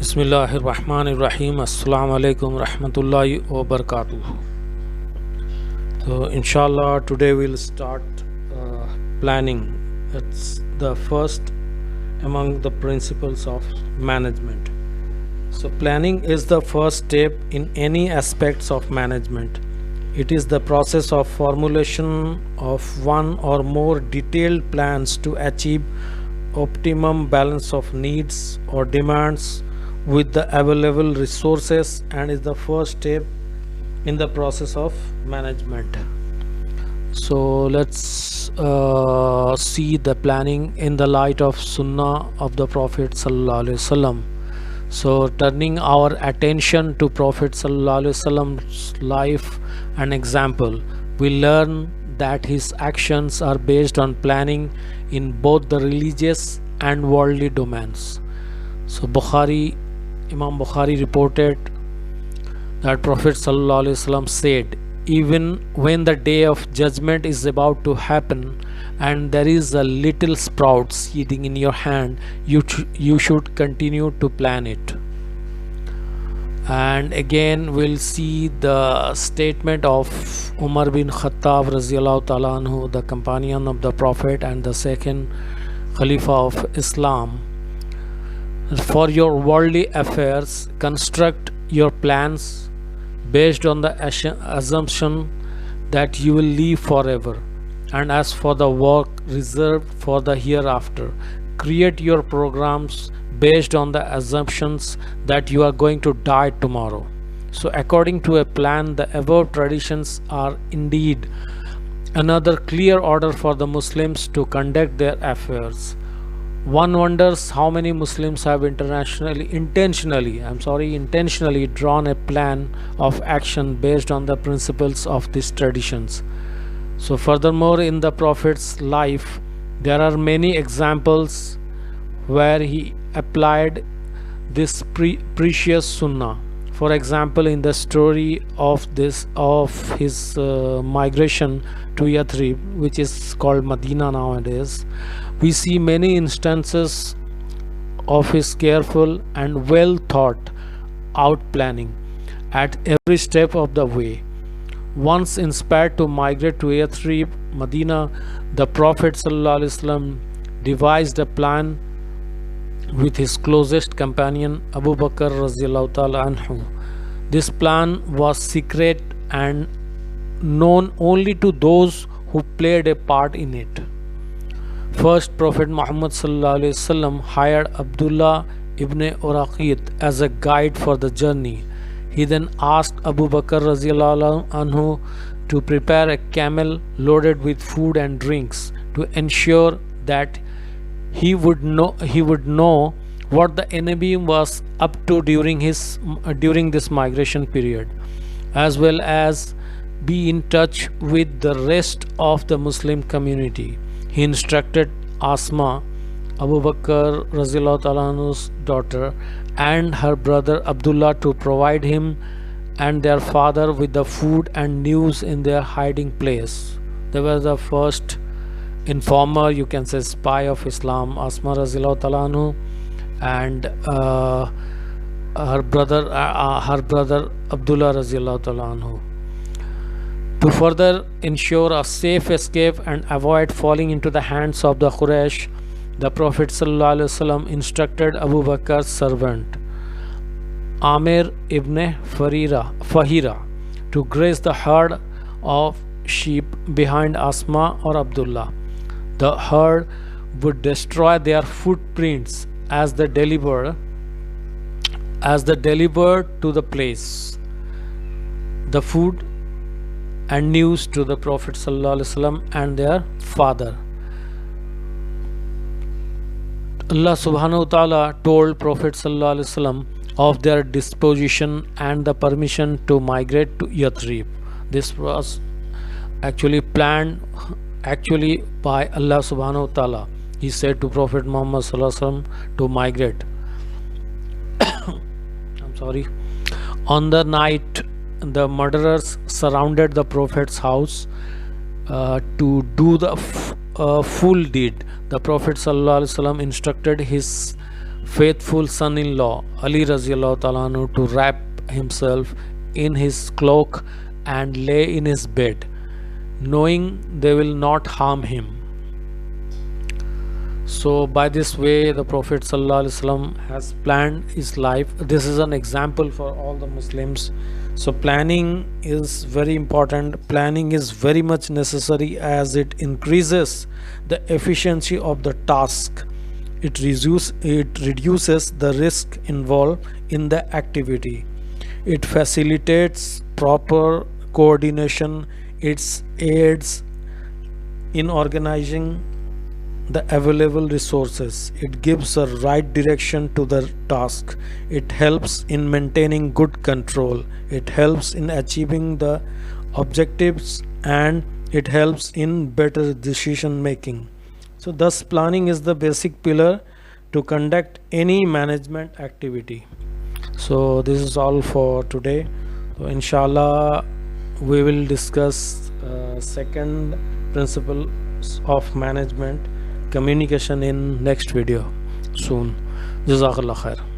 Bismillahirrahmanirrahim. Assalamu alaikum rahmatullahi wa barakatuh. So, inshallah, today we'll start planning. It's the first among the principles of management. So, planning is the first step in any aspects of management. It is the process of formulation of one or more detailed plans to achieve optimum balance of needs or demands with the available resources and is the first step in the process of management. So let's see the planning in the light of Sunnah of the Prophet Sallallahu Alaihi Wasallam. So turning our attention to Prophet Sallallahu Alaihi Wasallam's life and example, we learn that his actions are based on planning in both the religious and worldly domains. So Imam Bukhari reported that Prophet Sallallahu Alaihi Wasallam said, even when the day of judgment is about to happen and there is a little sprout seeding in your hand, you should continue to plan it. And again we'll see the statement of Umar bin Khattab Raziyallahu Ta'ala anhu, the companion of the Prophet and the second Khalifa of Islam. For your worldly affairs, construct your plans based on the assumption that you will live forever. And as for the work reserved for the hereafter, create your programs based on the assumptions that you are going to die tomorrow. So according to a plan, the above traditions are indeed another clear order for the Muslims to conduct their affairs. One wonders how many Muslims have intentionally drawn a plan of action based on the principles of these traditions. So furthermore, in the Prophet's life, there are many examples where he applied this precious sunnah. For example, in the story of his migration to Yathrib, which is called Medina nowadays, we see many instances of his careful and well thought out planning at every step of the way. Once inspired to migrate to Yathrib, Medina, the Prophet ﷺ devised a plan with his closest companion Abu Bakr Raziyallahu Ta'ala anhu. This plan was secret and known only to those who played a part in it. First, Prophet Muhammad Sallallahu Alaihi Wasallam hired Abdullah ibn Uraqit as a guide for the journey. He then asked Abu Bakr Raziyallahu anhu to prepare a camel loaded with food and drinks to ensure that he would know what the enemy was up to during this migration period, as well as be in touch with the rest of the Muslim community. He instructed Asma, Abu Bakr Raziyallahu Ta'ala anhu's daughter, and her brother Abdullah to provide him and their father with the food and news in their hiding place. They were the first informer, you can say spy of Islam, Asma Raziyallahu Ta'ala anhu, and her brother Abdullah Raziyallahu Ta'ala anhu. To further ensure a safe escape and avoid falling into the hands of the Quraysh, the Prophet ﷺ instructed Abu Bakr's servant Amir ibn Fahira to graze the herd of sheep behind Asma or Abdullah. The herd would destroy their footprints as they delivered to the place the food and news to the Prophet ﷺ and their father. Allah subhanahu wa ta'ala told Prophet ﷺ of their disposition and the permission to migrate to Yathrib. This was actually planned by Allah subhanahu wa ta'ala. He said to Prophet Muhammad ﷺ to migrate. I'm sorry. On the night the murderers surrounded the Prophet's house to do the full deed. The Prophet ﷺ instructed his faithful son-in-law Ali Raziallahu Ta'ala anhu to wrap himself in his cloak and lay in his bed, knowing they will not harm him. So by this way the Prophet ﷺ has planned his life. This is an example for all the Muslims. So planning is very important. Planning is very much necessary as it increases the efficiency of the task. It reduces the risk involved in the activity. It facilitates proper coordination. It aids in organizing the available resources. It gives a right direction to the task. It helps in maintaining good control. It helps in achieving the objectives, and it helps in better decision making. So thus planning is the basic pillar to conduct any management activity. So this is all for today. So inshallah we will discuss second principles of management, communication, in next video soon. Jazakallah khair.